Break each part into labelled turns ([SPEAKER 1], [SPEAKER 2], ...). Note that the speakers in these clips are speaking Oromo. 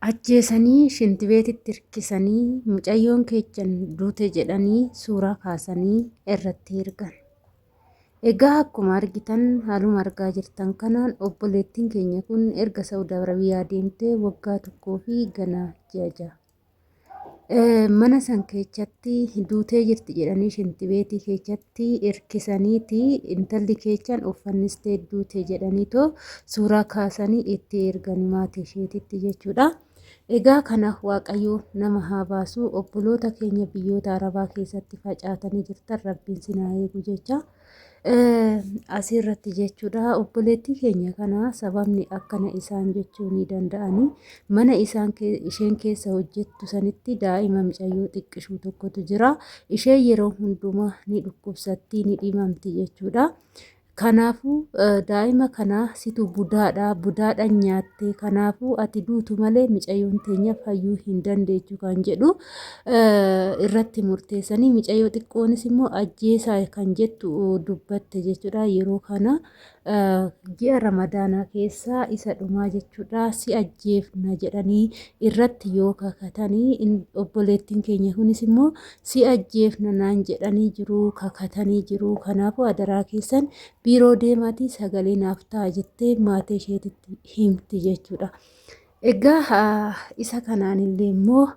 [SPEAKER 1] Ajjeesanii shintibeetitti hirkisanii mucayyoon keechan duute jedhanii suuraa kaasanii irratti ergan. Egaa akkuma argitan haaluma argaa jirtan kanaan obboleettiin keenya kun erga Saawud Arabiyaa deemtee waggaa tokkoo fi ganaa ji'a ja'a. Mana san keessatti duutee jirti jedhanii shintibeetii keessatti hirkisaniiti intalli keechan uffannistee duute jedhaniitoo suuraa kaasanii itti ergan maatii isheetitti jechuudha. Egaa kana Waaqayyo nama haa baasu. Obboloota keenya biyyoota Arabaa keessatti facaatanii jirtan Rabbiin sinaa eegu jecha asirratti jechuudha. Obboleettii keenya kana sababni akkana isaan jechuu ni danda'anii mana isheen keessa hojjettu sanitti daa'ima mucayyoo xiqqishuu tokkotu jira. Isheen yeroo hundumaa ni dhukkubsatti ni dhimamti jechuudha. Kanaafuu daa'ima kana situ budaadha nyaatte kanaafuu ati duutu malee mucayyoon teenya fayyuu hin dandeechu kan jedhu irratti murteessanii mucayyoo xiqqoonis immoo ajjeesaa kan jettu dubbatte jechuudha. Yeroo kana ji'a ramadaanaa keessaa isa dhumaa jechuudha. Si ajjeefna jedhanii irratti yoo kakatanii obboleettiin keenya kunis immoo si ajjeefna naan jedhanii jiru kakatanii jiru. Kanaafuu adaraa keessan biiroo deemaatii sagalee naaf ta'a jettee maatii isheetitti himti jechuudha. Egaa isa kanaanillee immoo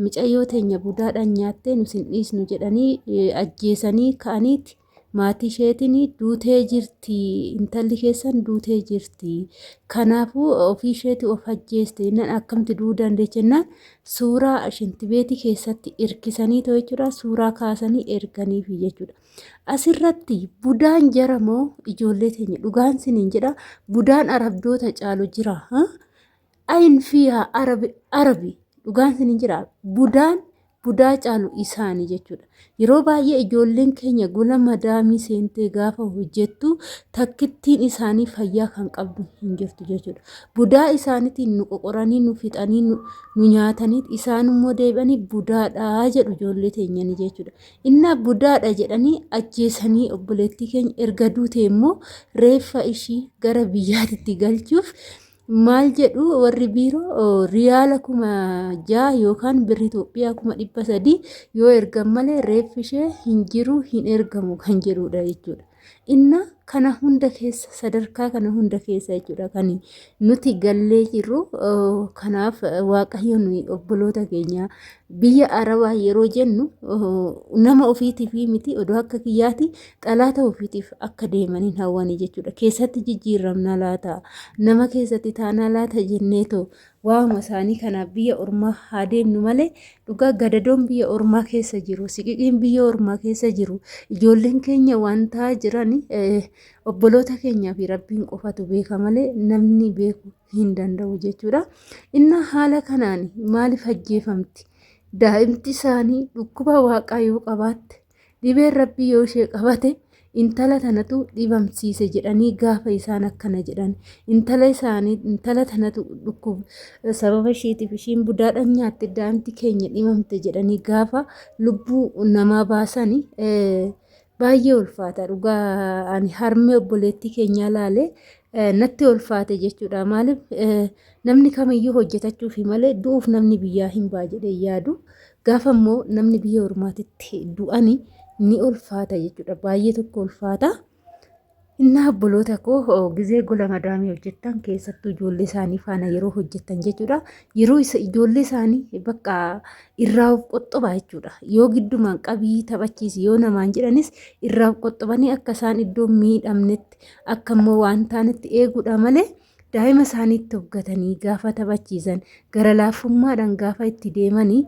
[SPEAKER 1] mucayyoo teenya budaadhaan nyaattee nu sin dhiisnu jedhanii ajjeesanii ka'aniiti maatii isheetiin duutee jirti intalli keessan duutee jirti. Kanaafuu ofii isheetii of ajjeeste nan akkamti du'uu dandeecha jennaan suuraa shintibeetii keessatti hirkisanii jechuudha. Suuraa kaasanii erganiif jechuudha. Asirratti budaan jara moo ijoollee teenya dhugaan siniin jedha. Budaan arabdoota caalu jira. Ayin fiyaa arabi dhugaan siniin jira. Budaa caalu isaanii jechuudha. Yeroo baay'ee ijoolleen keenya gola madaamii seentee gaafa hojjettu takkittiin isaanii fayyaa kan qabdu hin jirtu jechuudha. Budaa isaaniitiin nu qoqoranii nu fixanii nu nyaatanii isaan immoo deebi'anii budaadhaa jedhu ijoollee teenyanii jechuudha. Inna budaadha jedhanii ajjeesanii obboleettii keenya erga duute immoo reeffa ishii gara biyyaatitti galchuuf maal jedhu warri biiroo riyaala 6,000 yookaan birrii Itoophiyaa 300 yoo ergan malee reeffi ishee hin jiru hin ergamu kan jedhudha jechuudha. Inna kana hunda keessa sadarkaa kana hunda keessa jechuudha kan nuti gallee jirru. Kanaaf Waaqayyo nuyi obboloota keenya biyya Arabaa yeroo jennu nama ofiitiif miti odoo akka kiyyaati xalaata ofiitiif akka deemaniin hawwanii jechuudha. Keessatti jijjiiramna laata nama keessatti taanaa laata jenneetoo waama isaanii kanaaf biyya ormaa haa deemnu malee dhugaa gadadoon biyya ormaa keessa jiru siqiqiin biyya ormaa keessa jiru ijoolleen keenya waan ta'aa jiran obboloota keenyaa fi Rabbiin qofatu beeka malee namni beeku hin danda'u jechuudha. Inna haala kanaan maaliif ajjeefamti? Daa'imti isaanii dhukkuba waaqaa yoo qabaatte dhibeen Rabbii yoo ishee qabate intala tanatu dhibamsiise jedhanii gaafa isaan akkana jedhan intala tanatu dhukkuba sababa isheetiif ishiin budaadhaan nyaatte daa'imti keenya dhibamte jedhanii gaafa lubbuu namaa baasanii baay'ee ulfaata. Dhugaa ani harmee obboleettii keenyaa laalee natti ulfaate jechuudha. Maaliif namni kamiyyuu hojjetachuufi malee du'uuf namni biyyaa hin ba'a jedhee yaadu. Gaafa immoo namni biyya ormaatitti du'anii ni ulfaata jechuudha. Baay'ee tokko ulfaata. Inna obboloota koo gizee gola madaamii hojjettan keessattuu ijoollee isaanii faana yeroo hojjettan jechuudha. Yeroo ijoollee isaanii bakka irraa of qoxxoba jechuudha. Yoo giddumaan qabii taphachiisi yoo namaan jedhanis irraa of qoxxobanii akka isaan iddoo miidhamnetti akka immoo waan taanetti eeguudha malee daa'ima isaaniitti hoggatanii gaafa taphachiisan gara laafummaadhaan gaafa itti deemanii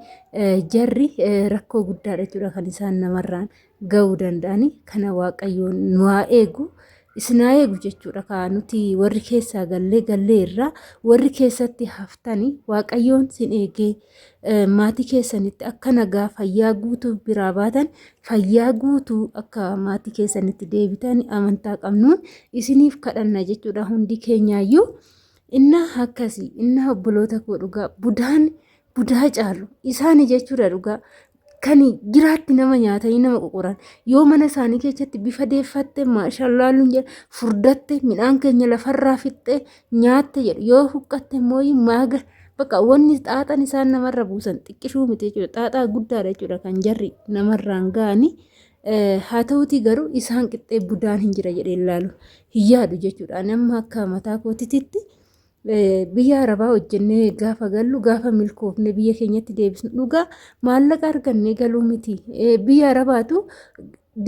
[SPEAKER 1] jarri rakkoo guddaadha jechuudha kan isaan namarraan ga'uu danda'anii. Kana Waaqayyoon nu haa eegu. Isinaa eegu jechuudha. Kaa nuti warri keessaa gallee irraa warri keessatti haftanii Waaqayyoon sin eegee maatii keessanitti akka nagaa fayyaa guutuu biraa baatan fayyaa guutuu akka maatii keessanitti deebitan amantaa qabnuun isiniif kadhanna jechuudha. Hundi keenyaayyuu inna akkasii inna obboloota koo dhugaa budaa caalu isaanii jechuudha. Dhugaa kan jiraatti nama nyaatanii nama qoqoran yoo mana isaanii keessatti bifa deeffatte maashallaaluun jedha furdatte midhaan keenya lafarraa fixxe nyaatte jedhu yoo huqqatte immoo bakka wanni xaaxan isaan namarra buusan xiqqishuu miti jechuudha. Xaaxaa guddaadha jechuudha kan jarri namarraan ga'anii. Haa ta'uutii garuu isaan qixxee budaan hin jira jedhee ilaalu hin yaadu jechuudha. Nama akka mataa kootitti biyya arabaa hojjennee gaafa gallu gaafa milkoofne biyya keenyatti deebisnu dhugaa maallaqa argannee galuu miti. Biyya arabaatu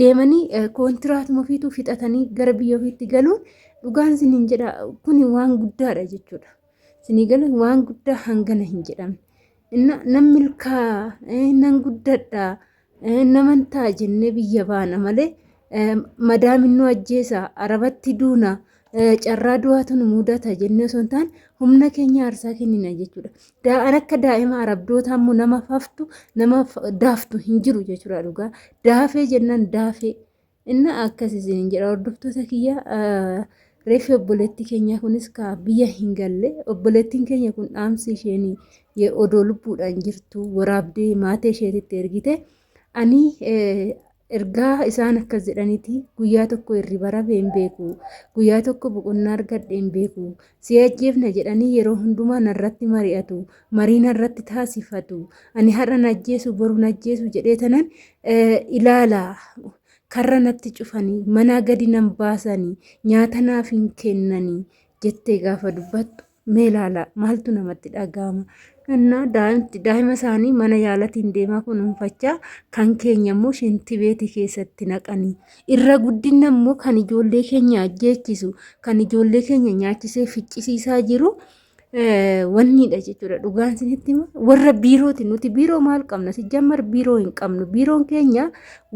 [SPEAKER 1] deemanii kontiraatuma ofiitu fixatanii gara biyya ofiitti galuun dhugaan siniin jedha kuni waan guddaadha jechuudha. Sinii gala waan guddaa hangana hin jedhamne. Nam milkaa nan guddadha naman ta'a jennee biyya baana malee madaaminuu ajjeesa arabatti duuna. Carraa du'aatu nu mudata jennee osoo hin taane humna keenya aarsaa kennina jechuudha. Daa'an akka daa'ima arabdoota ammoo nama faftu nama daaftu hin jiru jechuudha dhugaa. Daafee jennaan daafee inni akkasii hin jedha hordoftoota kiyya. Reeffi obboleettii keenya kunis ka biyya hin galle obboleettiin keenya kun dhaamsi isheen odoo lubbuudhaan jirtu waraabdee maatii isheetitti ergite ani ergaa isaan akkas jedhaniiti guyyaa tokko hirriba rafee hin beeku guyyaa tokko boqonnaa argadhe hin beeku si ajjeefna jedhanii yeroo hundumaa narratti mari'atu marii narratti taasifatu ani har'a najjeesu boru najjeesu jedhee tanan ilaala karra natti cufanii manaa gadi nan baasanii nyaata naaf hin kennanii jettee gaafa dubbattu mee ilaala maaltu namatti dhaga'ama. Daa'ima isaanii mana yaalatiin deemaa kunuunfachaa kan keenya immoo shintibeetii keessatti naqanii irra guddina immoo kan ijoollee keenya ajjeechisu kan ijoollee keenya nyaachisee ficcisiisaa jiru wanniidha jechuudha. Dhugaan isinitti warra biirooti nuti biiroo maal qabna sijammar biiroo hin qabnu biiroon keenya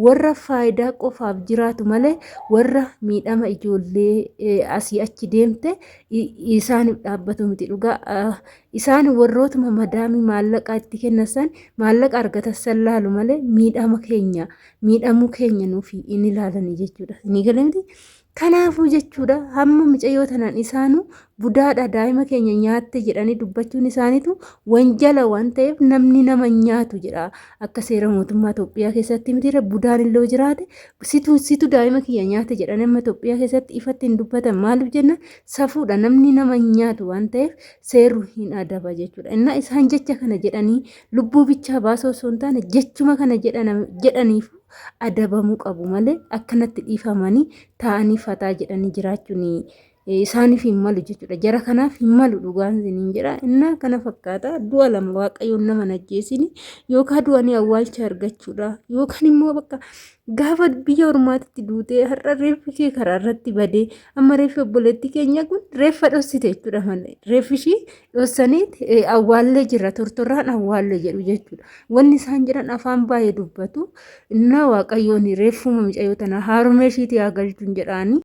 [SPEAKER 1] warra faayidaa qofaaf jiraatu malee warra miidhama ijoollee asii achi deemte isaaniif dhaabbatu miti. Dhugaa isaan warrootuma madaamii maallaqa itti kennasan maallaqa argatan laalu malee miidhamuu keenya nuufi in ilaalanii jechuudha. Ni galamti. Kanaafuu jechuudha hamma mucayyoo tanaan isaanu budaadha daa'ima keenya nyaatte jedhanii dubbachuun isaaniitu wanjala waan ta'eef namni nama nyaatu jedha akka seera mootummaa Itoophiyaa keessatti mitiira budaan illee jiraate situ daa'ima keenya nyaate jedhanii amma Itoophiyaa keessatti ifatti hin dubbatan maaliif jenna safuudha namni nama nyaatu waan ta'eef seerru hin adaba jechuudha. Inna isaan jecha kana jedhanii lubbuu bichaa baasoo osoo hin taane jechuma kana jedhaniif adabamuu qabu malee akkanatti dhiifamanii taa'anii fataa jedhanii jiraachuun isaaniif hin malu jechuudha. Jara kanaaf hin malu dhugaan isiniin jedha. Inna kana fakkaata du'a lama waaqayyoon nama najjeesini yookaan du'anii awwaalcha argachuudha yookaan immoo bakka gaafa biyya ormaatitti duutee har'a reeffi kee karaa irratti badee amma reeffi obboleettii keenya kun reeffa dhossite jechuudha malee reeffi ishii dhossaniiti awwaallee jira tortorraan awwaallee jedhu jechuudha. Wanni isaan jedhan afaan baay'ee dubbatu inna waaqayyoon reeffuma mucayyoo tanaa haaromee ishiitii haa galchuun jedhaanii.